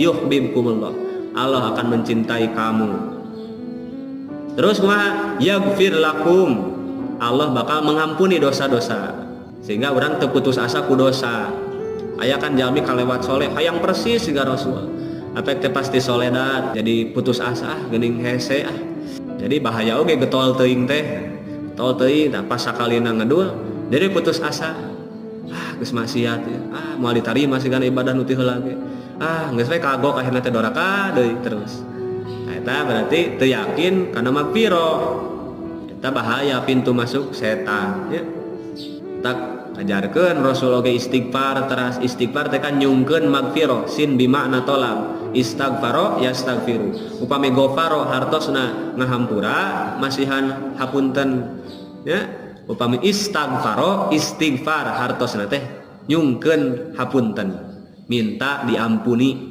yuhibbukumullah, Allah akan mencintai kamu. Terus kumaha? Yaghfir lakum, Allah bakal mengampuni dosa-dosa. Sehingga orang terputus asa ku dosa. Aya kan jalmi kalewat soleh hayang persis siga Rasul, apek teh pasti soledat, jadi putus asa geuning hese Jadi bahaya oge getol teuing teh. Tol teuing da pas sakalina ngedul jadi putus asa. Geus maksiat ya. Moal ditarima sigan ibadah nu teu heula ge. Geus we kagok akhirna teh doraka deui terus. Eta berarti teu yakin kana magfirah. Eta bahaya pintu masuk setan ya. Tak ajarkeun Rasul oge istighfar, teras istighfar teh kan nyungkeun magfirah, sin bimakna tolab, istaghfaro yastaghfiru. Upami ghafaro hartosna ngahampura masihan hapunten ya. Upami istaghfaro istighfar hartosna teh nyungkeun hapunten, minta diampuni.